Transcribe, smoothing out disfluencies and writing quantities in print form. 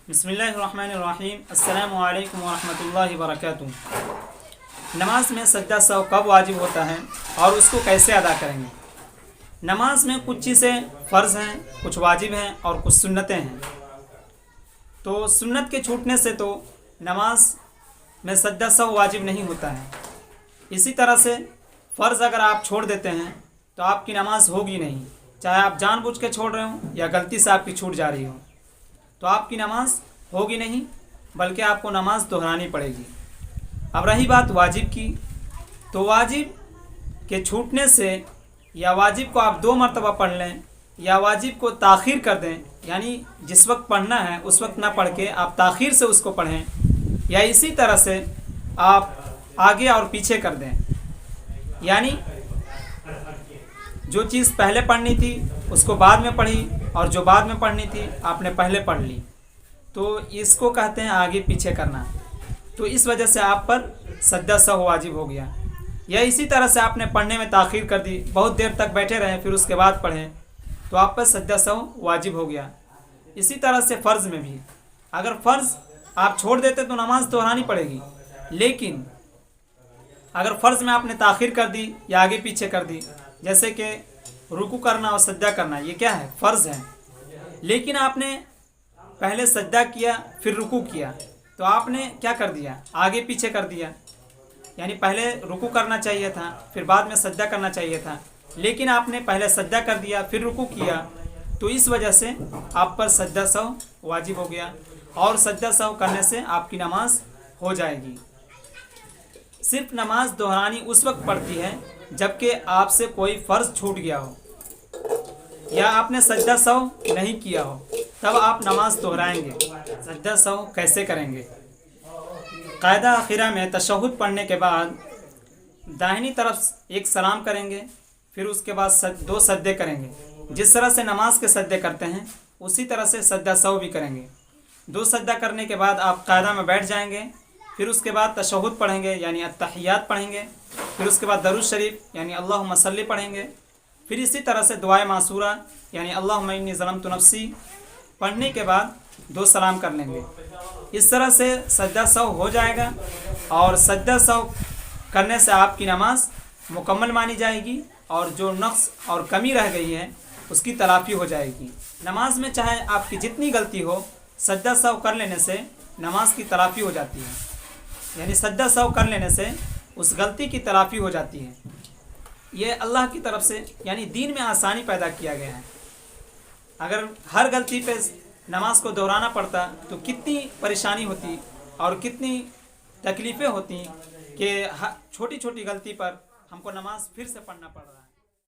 بسم اللہ الرحمن الرحیم۔ السلام علیکم ورحمۃ اللہ وبرکاتہ۔ نماز میں سجدہ سہو کب واجب ہوتا ہے اور اس کو کیسے ادا کریں گے؟ نماز میں کچھ چیزیں فرض ہیں، کچھ واجب ہیں اور کچھ سنتیں ہیں۔ تو سنت کے چھوٹنے سے تو نماز میں سجدہ سہو واجب نہیں ہوتا ہے۔ اسی طرح سے فرض اگر آپ چھوڑ دیتے ہیں تو آپ کی نماز ہوگی نہیں، چاہے آپ جان بوجھ کے چھوڑ رہے ہوں یا غلطی سے آپ کی چھوٹ جا رہی ہو، تو آپ کی نماز ہوگی نہیں بلکہ آپ کو نماز دہرانی پڑے گی۔ اب رہی بات واجب کی، تو واجب کے چھوٹنے سے یا واجب کو آپ 2 مرتبہ پڑھ لیں یا واجب کو تاخیر کر دیں، یعنی جس وقت پڑھنا ہے اس وقت نہ پڑھ کے آپ تاخیر سے اس کو پڑھیں، یا اسی طرح سے آپ آگے اور پیچھے کر دیں، یعنی جو چیز پہلے پڑھنی تھی اس کو بعد میں پڑھی اور جو بعد میں پڑھنی تھی آپ نے پہلے پڑھ لی، تو اس کو کہتے ہیں آگے پیچھے کرنا۔ تو اس وجہ سے آپ پر سجدہ سہو واجب ہو گیا۔ یا اسی طرح سے آپ نے پڑھنے میں تاخیر کر دی، بہت دیر تک بیٹھے رہیں پھر اس کے بعد پڑھیں، تو آپ پر سجدہ سہو واجب ہو گیا۔ اسی طرح سے فرض میں بھی اگر فرض آپ چھوڑ دیتے تو نماز دہرانی پڑے گی، لیکن اگر فرض میں آپ نے تاخیر کر دی یا آگے پیچھے کر دی، جیسے کہ رکوع کرنا اور سجدہ کرنا، یہ کیا ہے؟ فرض ہے، لیکن آپ نے پہلے سجدہ کیا پھر رکوع کیا، تو آپ نے کیا کر دیا؟ آگے پیچھے کر دیا، یعنی پہلے رکوع کرنا چاہیے تھا پھر بعد میں سجدہ کرنا چاہیے تھا، لیکن آپ نے پہلے سجدہ کر دیا پھر رکوع کیا، تو اس وجہ سے آپ پر سجدہ سہو واجب ہو گیا، اور سجدہ سہو کرنے سے آپ کی نماز ہو جائے گی۔ صرف نماز دہرانی اس وقت پڑتی ہے جبکہ آپ سے کوئی فرض چھوٹ گیا ہو یا آپ نے سجدہ سہو نہیں کیا ہو، تب آپ نماز دہرائیں گے۔ سجدہ سہو کیسے کریں گے؟ قاعدہ آخرہ میں تشہد پڑھنے کے بعد داہنی طرف ایک سلام کریں گے، پھر اس کے بعد 2 سجدے کریں گے۔ جس طرح سے نماز کے سجدے کرتے ہیں اسی طرح سے سجدہ سہو بھی کریں گے۔ 2 سجدہ کرنے کے بعد آپ قاعدہ میں بیٹھ جائیں گے، پھر اس کے بعد تشہد پڑھیں گے یعنی التحیات پڑھیں گے، پھر اس کے بعد درود شریف یعنی اللہم صلی پڑھیں گے، پھر اسی طرح سے دعائے معصورہ یعنی اللہم انی ظلمت نفسی پڑھنے کے بعد 2 سلام کر لیں گے۔ اس طرح سے سجدہ سہو ہو جائے گا، اور سجدہ سہو کرنے سے آپ کی نماز مکمل مانی جائے گی، اور جو نقص اور کمی رہ گئی ہے اس کی تلافی ہو جائے گی۔ نماز میں چاہے آپ کی جتنی غلطی ہو، سجدہ سہو کر لینے سے نماز کی تلافی ہو جاتی ہے، یعنی سجدہ سہو کر لینے سے اس غلطی کی تلافی ہو جاتی ہے۔ یہ اللہ کی طرف سے یعنی دین میں آسانی پیدا کیا گیا ہے۔ اگر ہر غلطی پہ نماز کو دہرانا پڑتا تو کتنی پریشانی ہوتی اور کتنی تکلیفیں ہوتی کہ چھوٹی چھوٹی غلطی پر ہم کو نماز پھر سے پڑھنا پڑ رہا ہے۔